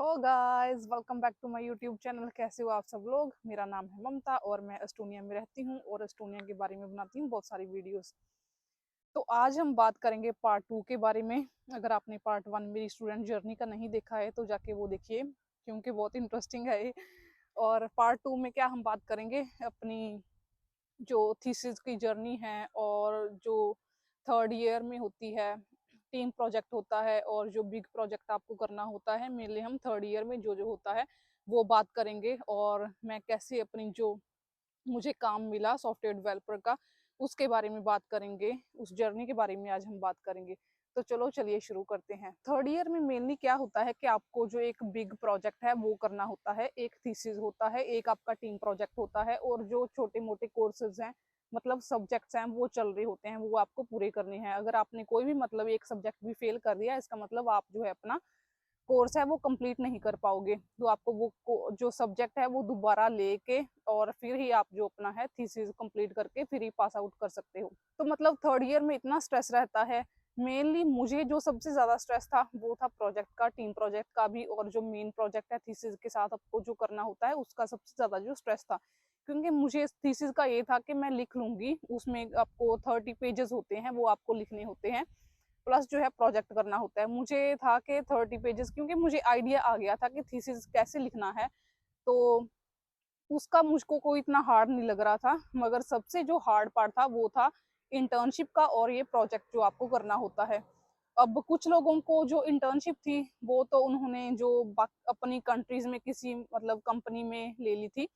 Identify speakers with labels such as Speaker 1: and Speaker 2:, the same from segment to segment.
Speaker 1: Hello guys, welcome back to my YouTube channel. कैसे हो आप सब लोग। मेरा नाम है ममता और मैं एस्टोनिया में रहती हूँ और एस्टोनिया के बारे में बनाती हूँ बहुत सारी वीडियोस। तो आज हम बात करेंगे पार्ट 2 के बारे में। अगर आपने पार्ट 1 मेरी स्टूडेंट जर्नी का नहीं देखा है तो जाके वो देखिए, क्योंकि बहुत इंटरेस्टिंग है ये। और पार्ट 2 में क्या हम बात करेंगे, अपनी जो थीसिस की जर्नी है और जो थर्ड ईयर में होती है, टीम प्रोजेक्ट होता है और जो बिग प्रोजेक्ट आपको करना होता है, मेनली हम थर्ड ईयर में जो जो होता है वो बात करेंगे। और मैं कैसे अपनी जो मुझे काम मिला सॉफ्टवेयर डेवलपर का उसके बारे में बात करेंगे, उस जर्नी के बारे में आज हम बात करेंगे। तो चलो चलिए शुरू करते हैं। थर्ड ईयर में मेनली क्या होता है कि आपको जो एक बिग प्रोजेक्ट है वो करना होता है, एक थीसिस होता है, एक आपका टीम प्रोजेक्ट होता है और जो छोटे मोटे कोर्सेज हैं, मतलब सब्जेक्ट्स हैं वो चल रहे होते हैं, वो आपको पूरे करने हैं। अगर आपने कोई भी मतलब एक सब्जेक्ट भी फेल कर दिया, इसका मतलब आप जो है अपना कोर्स है वो कंप्लीट नहीं कर पाओगे। तो आपको वो जो सब्जेक्ट है वो दोबारा लेके और फिर ही आप जो अपना है थीसिस कंप्लीट करके फिर ही पास आउट कर सकते हो। तो मतलब थर्ड ईयर में इतना स्ट्रेस रहता है। मेनली मुझे जो सबसे ज्यादा स्ट्रेस था वो था प्रोजेक्ट का, टीम प्रोजेक्ट का भी, और जो मेन प्रोजेक्ट है थीसिस के साथ आपको जो करना होता है उसका सबसे ज्यादा जो स्ट्रेस था। क्योंकि मुझे इस थीसिस का ये था कि मैं लिख लूंगी, उसमें आपको 30 पेजेस होते हैं वो आपको लिखने होते हैं, प्लस जो है प्रोजेक्ट करना होता है। मुझे था कि 30 पेजेस, क्योंकि मुझे आइडिया आ गया था कि थीसिस कैसे लिखना है, तो उसका मुझको कोई इतना हार्ड नहीं लग रहा था। मगर सबसे जो हार्ड पार्ट था वो था इंटर्नशिप का और ये प्रोजेक्ट जो आपको करना होता है। अब कुछ लोगों को जो इंटर्नशिप थी वो तो उन्होंने जो अपनी कंट्रीज में किसी मतलब कंपनी में ले ली थी,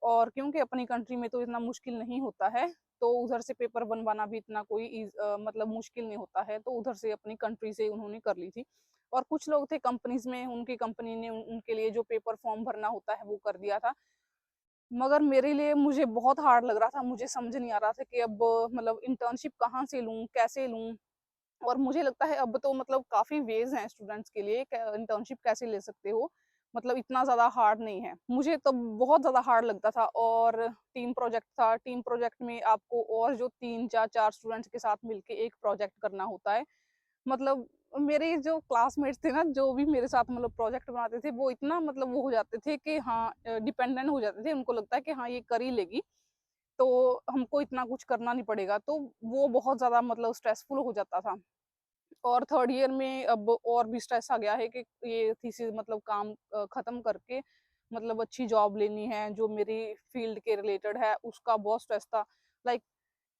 Speaker 1: और क्योंकि अपनी कंट्री में तो इतना मुश्किल नहीं होता है, तो उधर से पेपर बनवाना भी इतना कोई मतलब मुश्किल नहीं होता है, तो उधर से अपनी कंट्री से उन्होंने कर ली थी। और कुछ लोग थे कंपनीज में, उनकी कंपनी ने उनके लिए जो पेपर फॉर्म भरना होता है वो कर दिया था। मगर मेरे लिए मुझे बहुत हार्ड लग रहा था, मुझे समझ नहीं आ रहा था कि अब मतलब इंटर्नशिप कहाँ से लूँ, कैसे लूँ। और मुझे लगता है अब तो मतलब काफी वेज हैं स्टूडेंट्स के लिए इंटर्नशिप कैसे ले सकते हो, मतलब इतना ज्यादा हार्ड नहीं है। मुझे तो बहुत ज्यादा हार्ड लगता था। और टीम प्रोजेक्ट था, टीम प्रोजेक्ट में आपको और जो 3 या 4 स्टूडेंट्स के साथ मिलके एक प्रोजेक्ट करना होता है। मतलब मेरे जो क्लासमेट्स थे ना, जो भी मेरे साथ मतलब प्रोजेक्ट बनाते थे, वो इतना मतलब वो हो जाते थे कि हाँ डिपेंडेंट हो जाते थे, उनको लगता है कि हाँ ये कर ही लेगी तो हमको इतना कुछ करना नहीं पड़ेगा, तो वो बहुत ज्यादा मतलब स्ट्रेसफुल हो जाता था। और थर्ड ईयर में अब और भी स्ट्रेस आ गया है कि ये थीसिस मतलब काम खत्म करके मतलब अच्छी जॉब लेनी है जो मेरी फील्ड के रिलेटेड है, उसका बहुत स्ट्रेस था। Like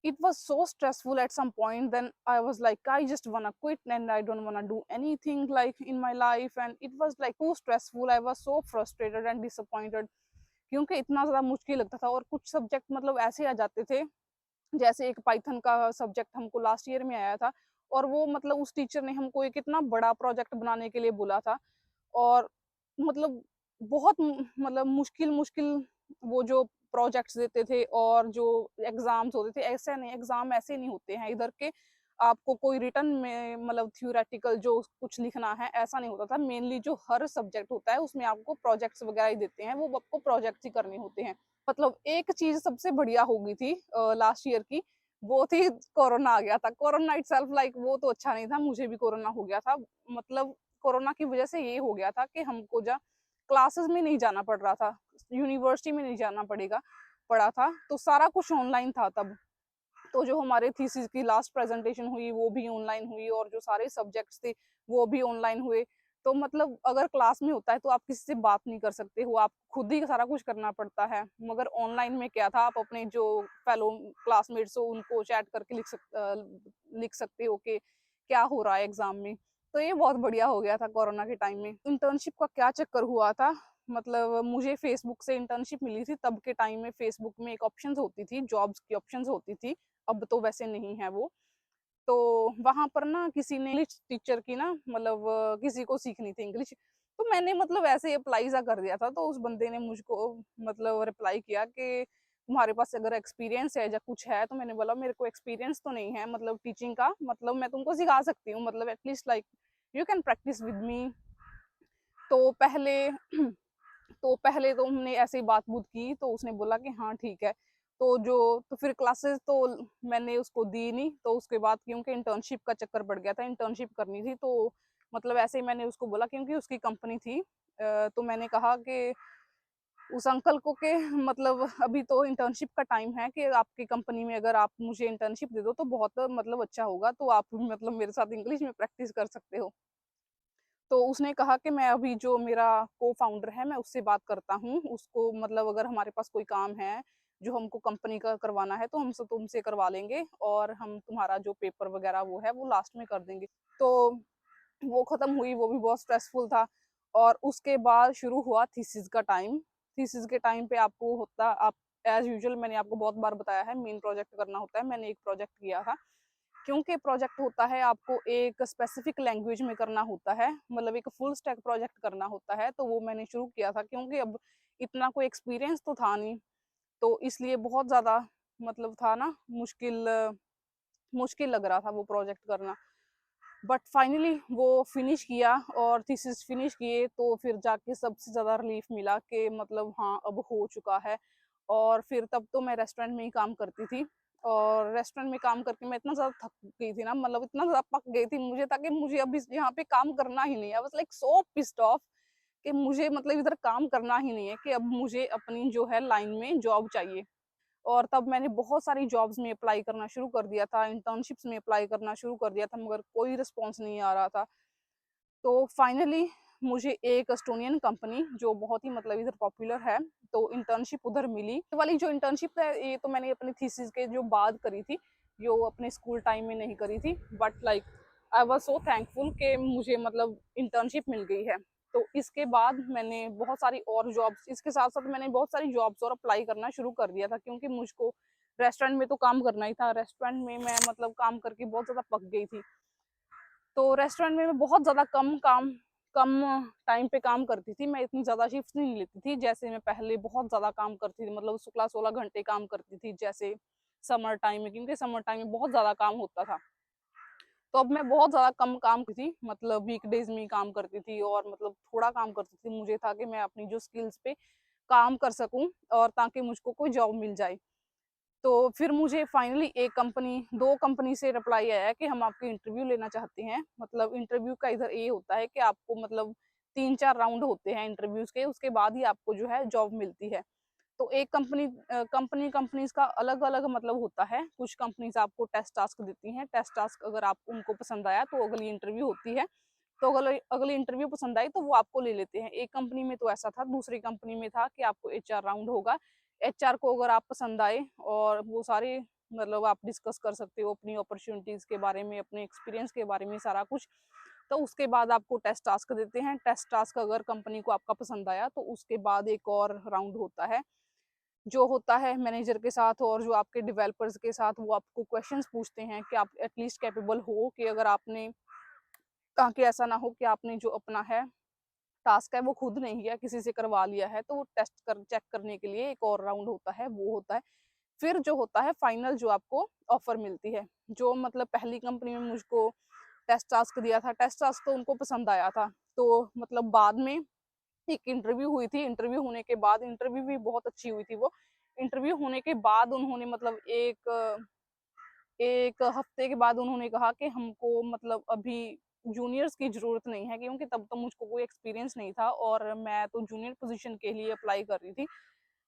Speaker 1: it was so stressful at some point, then I was like I just wanna quit and I don't wanna do anything like in my life, and it was like too stressful, I was so frustrated and disappointed, क्योंकि इतना ज़्यादा मुश्किल लगता था। और कुछ subject मतलब ऐसे आ जाते थे, जैसे एक पाइथन का सब्जेक्ट हमको लास्ट ईयर में आया था, और वो मतलब उस टीचर ने हमको एक इतना बड़ा प्रोजेक्ट बनाने के लिए बोला था। और मतलब बहुत मतलब मुश्किल मुश्किल वो जो प्रोजेक्ट्स देते थे, और जो एग्जाम्स होते थे, ऐसे नहीं, एग्जाम ऐसे नहीं होते हैं इधर के, आपको कोई रिटर्न में मतलब थ्योरेटिकल जो कुछ लिखना है ऐसा नहीं होता था। मेनली जो हर सब्जेक्ट होता है उसमें आपको प्रोजेक्ट्स वगैरह ही देते हैं, वो आपको प्रोजेक्ट्स ही करने होते हैं। मतलब एक चीज सबसे बढ़िया हो गई थी लास्ट ईयर की, वो थी कोरोना आ गया था। कोरोना इटसेल्फ लाइक वो तो अच्छा नहीं था, मुझे भी कोरोना हो गया था। मतलब कोरोना की वजह से ये हो गया था कि हमको जा क्लासेस में नहीं जाना पड़ रहा था, यूनिवर्सिटी में नहीं जाना पड़ा था, तो सारा कुछ ऑनलाइन था तब। तो जो हमारे थीसिस की लास्ट प्रेजेंटेशन हुई वो भी ऑनलाइन हुई, और जो सारे सब्जेक्ट्स थे वो भी ऑनलाइन हुए। तो मतलब अगर क्लास में होता है तो आप किसी से बात नहीं कर सकते हो, आप खुद ही सारा कुछ करना पड़ता है। मगर ऑनलाइन में क्या था, आप अपने जो फेलो क्लासमेट्स हो उनको चैट करके लिख सकते हो कि क्या हो रहा है एग्जाम में। तो ये बहुत बढ़िया हो गया था कोरोना के टाइम में। इंटर्नशिप का क्या चक्कर हुआ था, मतलब मुझे फेसबुक से इंटर्नशिप मिली थी। तब के टाइम में फेसबुक में एक ऑप्शन होती थी, जॉब्स की ऑप्शन होती थी, अब तो वैसे नहीं है वो। तो वहां पर ना किसी ने इंग्लिश टीचर की ना मतलब किसी को सीखनी थी इंग्लिश, तो मैंने मतलब ऐसे अप्लाई सा कर दिया था। तो उस बंदे ने मुझको मतलब रिप्लाई किया कि तुम्हारे पास अगर एक्सपीरियंस है या कुछ है, तो मैंने बोला मेरे को एक्सपीरियंस तो नहीं है मतलब टीचिंग का, मतलब मैं तुमको सिखा सकती हूँ, मतलब at least like you can practice with me. तो पहले तो हमने ऐसे ही बात बूत की, तो उसने बोला कि हाँ ठीक है। तो फिर क्लासेस तो मैंने उसको दी नहीं। तो उसके बाद क्योंकि इंटर्नशिप का चक्कर पड़ गया था, इंटर्नशिप करनी थी, तो मतलब ऐसे ही मैंने उसको बोला, क्योंकि उसकी कंपनी थी तो मैंने कहा कि उस अंकल को कि मतलब अभी तो इंटर्नशिप का टाइम है, कि आपकी कंपनी में अगर आप मुझे इंटर्नशिप दे दो तो बहुत मतलब अच्छा होगा, तो आप मतलब मेरे साथ इंग्लिश में प्रैक्टिस कर सकते हो। तो उसने कहा कि मैं अभी जो मेरा को-फाउंडर है मैं उससे बात करता हूँ, उसको मतलब अगर हमारे पास कोई काम है जो हमको कंपनी का करवाना है तो हम तुमसे करवा लेंगे, और हम तुम्हारा जो पेपर वगैरह वो है वो लास्ट में कर देंगे। तो वो खत्म हुई, वो भी बहुत स्ट्रेसफुल था। और उसके बाद शुरू हुआ थीसिस का टाइम। थीसिस के टाइम पे आपको होता आप एज यूजुअल मैंने आपको बहुत बार बताया है, मेन प्रोजेक्ट करना होता है। मैंने एक प्रोजेक्ट किया था, क्योंकि प्रोजेक्ट होता है आपको एक स्पेसिफिक लैंग्वेज में करना होता है, मतलब एक फुल स्टैक प्रोजेक्ट करना होता है। तो वो मैंने शुरू किया था, क्योंकि अब इतना कोई एक्सपीरियंस तो था नहीं, तो इसलिए बहुत ज़्यादा मतलब था ना, मुश्किल मुश्किल लग रहा था वो प्रोजेक्ट करना। बट फाइनली वो फिनिश किया, और थीसिस फिनिश किए तो फिर जाके सबसे ज़्यादा रिलीफ मिला कि मतलब हाँ अब हो चुका है। और फिर तब तो मैं रेस्टोरेंट में ही काम करती थी, और रेस्टोरेंट में काम करके मैं इतना ज़्यादा थक गई थी ना, मतलब इतना ज़्यादा पक गई थी मुझे था कि मुझे अब यहाँ पे काम करना ही नहीं है। I was like so pissed off कि मुझे मतलब इधर काम करना ही नहीं है, कि अब मुझे अपनी जो है लाइन में जॉब चाहिए। और तब मैंने बहुत सारी जॉब्स में अप्लाई करना शुरू कर दिया था, इंटर्नशिप्स में अप्लाई करना शुरू कर दिया था, मगर कोई रिस्पॉन्स नहीं आ रहा था। तो फाइनली मुझे एक एस्टोनियन कंपनी जो बहुत ही मतलब इधर पॉपुलर है, तो इंटर्नशिप उधर मिली। ये वाली जो इंटर्नशिप है ये तो मैंने अपनी थीसिस के जो बाद करी थी, जो अपने स्कूल टाइम में नहीं करी थी। But like I was so thankful कि मुझे मतलब इंटर्नशिप मिल गई है। तो इसके बाद मैंने बहुत सारी और जॉब्स, इसके साथ साथ मैंने बहुत सारी जॉब्स और अप्लाई करना शुरू कर दिया था, क्योंकि मुझको रेस्टोरेंट में तो काम करना ही था। रेस्टोरेंट में मैं मतलब काम करके बहुत ज़्यादा पक गई थी। तो रेस्टोरेंट में मैं बहुत ज़्यादा कम टाइम पे काम करती थी। मैं इतनी ज़्यादा शिफ्ट नहीं लेती थी, जैसे मैं पहले बहुत ज़्यादा काम करती थी, मतलब 16-16 घंटे काम करती थी जैसे समर टाइम में, क्योंकि समर टाइम में बहुत ज़्यादा काम होता था। तो अब मैं बहुत ज़्यादा कम काम करती थी, मतलब वीकडेज में ही काम करती थी, और मतलब थोड़ा काम करती थी। मुझे था कि मैं अपनी जो स्किल्स पे काम कर सकूं, और ताकि मुझको कोई जॉब मिल जाए। तो फिर मुझे फाइनली एक कंपनी, 2 कंपनी से रिप्लाई आया कि हम आपकी इंटरव्यू लेना चाहते हैं। मतलब इंटरव्यू का इधर ये होता है कि आपको मतलब 3-4 राउंड होते हैं इंटरव्यूज के, उसके बाद ही आपको जो है जॉब मिलती है। तो एक कंपनीज का अलग अलग मतलब होता है। कुछ कंपनीज आपको टेस्ट टास्क देती हैं, टेस्ट टास्क अगर आप उनको पसंद आया तो अगली इंटरव्यू होती है। तो अगली अगली इंटरव्यू पसंद आई तो वो आपको ले लेते हैं। एक कंपनी में तो ऐसा था, दूसरी कंपनी में था कि आपको एचआर राउंड होगा। एचआर को अगर आप पसंद आए, और वो सारे मतलब आप डिस्कस कर सकते हो अपनी अपॉर्चुनिटीज के बारे में, अपने एक्सपीरियंस के बारे में सारा कुछ। तो उसके बाद आपको टेस्ट टास्क देते हैं। टेस्ट टास्क अगर कंपनी को आपका पसंद आया तो उसके बाद एक और राउंड होता है, जो होता है मैनेजर के साथ और जो आपके डेवलपर्स के साथ। वो आपको क्वेश्चंस पूछते हैं कि आप एटलीस्ट कैपेबल हो, कि अगर आपने, ताकि ऐसा ना हो कि आपने जो अपना है टास्क है वो खुद नहीं किया, किसी से करवा लिया है। तो वो टेस्ट कर चेक करने के लिए एक और राउंड होता है, वो होता है। फिर जो होता है फाइनल, जो आपको ऑफर मिलती है। जो मतलब पहली कंपनी में मुझको टेस्ट टास्क दिया था, टेस्ट टास्क तो उनको पसंद आया था। तो मतलब बाद में एक इंटरव्यू हुई थी, इंटरव्यू होने के बाद, इंटरव्यू भी बहुत अच्छी हुई थी वो। इंटरव्यू होने के बाद उन्होंने मतलब एक एक हफ्ते के बाद उन्होंने कहा कि हमको मतलब अभी जूनियर्स की ज़रूरत नहीं है, क्योंकि तब तो मुझको कोई एक्सपीरियंस नहीं था, और मैं तो जूनियर पोजीशन के लिए अप्लाई कर रही थी।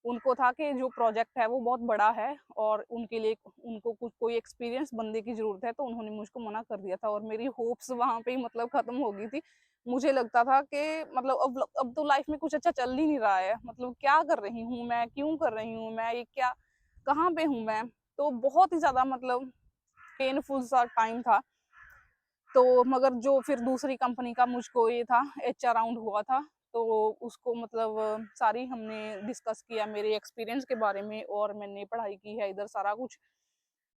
Speaker 1: उनको था कि जो प्रोजेक्ट है वो बहुत बड़ा है, और उनके लिए उनको कुछ कोई एक्सपीरियंस बंदे की ज़रूरत है, तो उन्होंने मुझको मना कर दिया था। और मेरी होप्स वहाँ पे ही मतलब ख़त्म हो गई थी। मुझे लगता था कि मतलब अब तो लाइफ में कुछ अच्छा चल ही नहीं रहा है, मतलब क्या कर रही हूँ मैं, क्यों कर रही हूँ मैं, ये क्या, कहाँ पे हूँ मैं। तो बहुत ही ज़्यादा मतलब पेनफुल सा टाइम था। तो मगर जो फिर दूसरी कंपनी का मुझको ये था, एचआर राउंड हुआ था। तो उसको मतलब सारी हमने डिस्कस किया मेरे एक्सपीरियंस के बारे में, और मैंने पढ़ाई की है इधर सारा कुछ।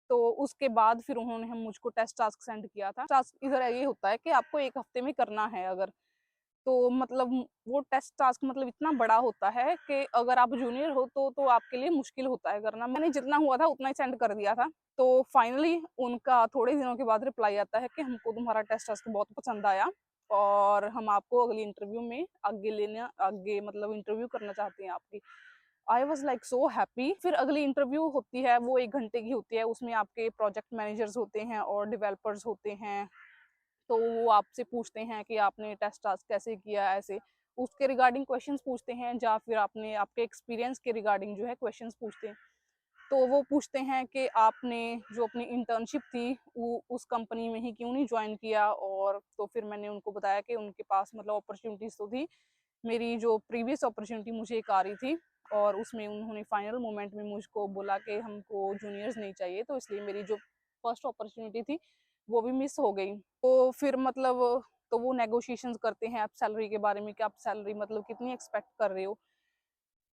Speaker 1: तो उसके बाद फिर उन्होंने हम मुझको टेस्ट टास्क सेंड किया था। टास्क इधर ये होता है कि आपको एक हफ्ते में करना है अगर, तो मतलब वो टेस्ट टास्क मतलब इतना बड़ा होता है कि अगर आप जूनियर हो तो आपके लिए मुश्किल होता है करना। मैंने जितना हुआ था उतना ही सेंड कर दिया था। तो फाइनली उनका थोड़े दिनों के बाद रिप्लाई आता है कि हमको तुम्हारा टेस्ट टास्क बहुत पसंद आया, और हम आपको अगली इंटरव्यू में आगे मतलब इंटरव्यू करना चाहते हैं आपकी। I was like so happy. फिर अगली इंटरव्यू होती है, वो 1 घंटे की होती है। उसमें आपके प्रोजेक्ट मैनेजर्स होते हैं और डेवलपर्स होते हैं। तो वो आपसे पूछते हैं कि आपने टेस्ट टास्क कैसे किया, ऐसे। उसके रिगार्डिंग क्वेश्चंस पूछते हैं, या फिर आपने आपके एक्सपीरियंस के रिगार्डिंग जो है क्वेश्चंस पूछते हैं। तो वो पूछते हैं कि आपने जो अपनी इंटर्नशिप थी वो उस कंपनी में ही क्यों नहीं ज्वाइन किया। और तो फिर मैंने उनको बताया कि उनके पास मतलब अपॉर्चुनिटीज तो थी, मेरी जो प्रीवियस अपॉर्चुनिटी मुझे एक आ रही थी, और उसमें उन्होंने फाइनल मोमेंट में मुझको बोला कि हमको जूनियर्स नहीं चाहिए, तो इसलिए मेरी जो फर्स्ट अपॉर्चुनिटी थी वो भी मिस हो गई। तो फिर मतलब तो वो नेगोशिएशंस करते हैं आप सैलरी के बारे में कि आप सैलरी मतलब कितनी एक्सपेक्ट कर रहे हो।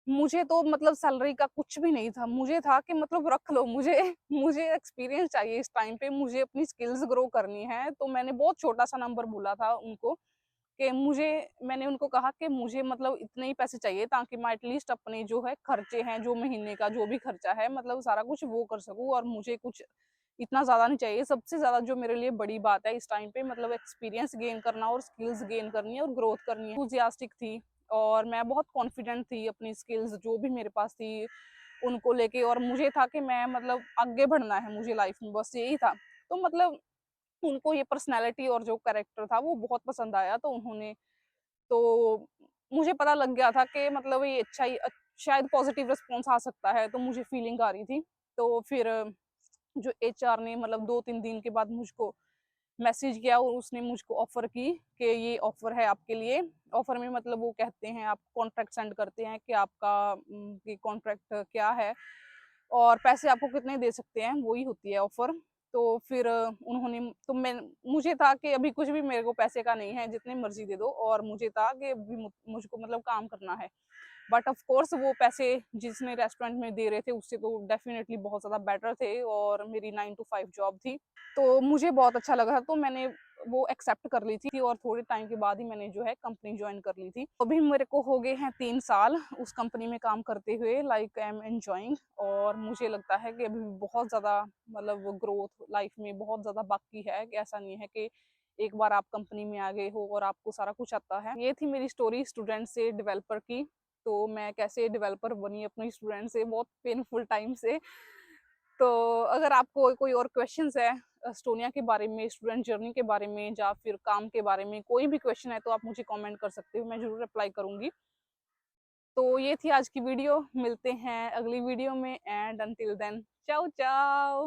Speaker 1: मुझे तो मतलब सैलरी का कुछ भी नहीं था, मुझे था कि मतलब रख लो मुझे मुझे एक्सपीरियंस चाहिए इस टाइम पे, मुझे अपनी स्किल्स ग्रो करनी है। तो मैंने बहुत छोटा सा नंबर बोला था उनको कि मैंने उनको कहा कि मुझे मतलब इतने ही पैसे चाहिए ताकि मैं एटलीस्ट अपने जो है खर्चे हैं, जो महीने का जो भी खर्चा है मतलब सारा कुछ वो कर सकूं, और मुझे कुछ इतना ज्यादा नहीं चाहिए। सबसे ज्यादा जो मेरे लिए बड़ी बात है इस टाइम पे मतलब एक्सपीरियंस गेन करना और स्किल्स गेन करनी है और ग्रोथ करनी है। एंथुसियास्टिक थी और मैं बहुत कॉन्फिडेंट थी अपनी स्किल्स जो भी मेरे पास थी उनको लेके, और मुझे था कि मैं मतलब आगे बढ़ना है मुझे लाइफ में, बस यही था। तो मतलब उनको ये पर्सनैलिटी और जो कैरेक्टर था वो बहुत पसंद आया, तो उन्होंने तो मुझे पता लग गया था कि मतलब ये अच्छा ही शायद पॉजिटिव रिस्पॉन्स आ सकता है, तो मुझे फीलिंग आ रही थी। तो फिर जो एचआर ने मतलब 2-3 दिन के बाद मुझको मैसेज किया और उसने मुझको ऑफर की कि ये ऑफर है आपके लिए। ऑफर में मतलब वो कहते हैं आप कॉन्ट्रैक्ट सेंड करते हैं कि आपका कि कॉन्ट्रैक्ट क्या है और पैसे आपको कितने दे सकते हैं, वही होती है ऑफर। तो फिर उन्होंने तो मैं मुझे था कि अभी कुछ भी मेरे को पैसे का नहीं है, जितने मर्जी दे दो, और मुझे था कि अभी मुझको मतलब काम करना है। बट ऑफ कोर्स वो पैसे जिसने रेस्टोरेंट में दे रहे थे उससे तो डेफिनेटली बहुत ज़्यादा बेटर थे, और मेरी 9 to 5 जॉब थी। तो मुझे बहुत अच्छा लगा, तो मैंने वो एक्सेप्ट कर ली थी और थोड़े टाइम के बाद ही मैंने जो है कंपनी ज्वाइन कर ली थी। अभी मेरे को हो गए हैं 3 साल उस कंपनी में काम करते हुए, लाइक आई एम एंजॉइंग। और मुझे लगता है कि अभी बहुत ज़्यादा मतलब ग्रोथ लाइफ में बहुत ज़्यादा बाकी है, कि ऐसा नहीं है कि एक बार आप कंपनी में आ गए हो और आपको सारा कुछ आता है। ये थी मेरी स्टोरी स्टूडेंट से डेवलपर की। तो मैं कैसे डेवलपर बनी अपने स्टूडेंट से, बहुत पेनफुल टाइम से। तो अगर आपको कोई और क्वेश्चंस है एस्टोनिया के बारे में, स्टूडेंट जर्नी के बारे में, या फिर काम के बारे में, कोई भी क्वेश्चन है तो आप मुझे कमेंट कर सकते हो, मैं जरूर रिप्लाई करूंगी। तो ये थी आज की वीडियो, मिलते हैं अगली वीडियो में, एंड अंटिल देन चाओ चाओ।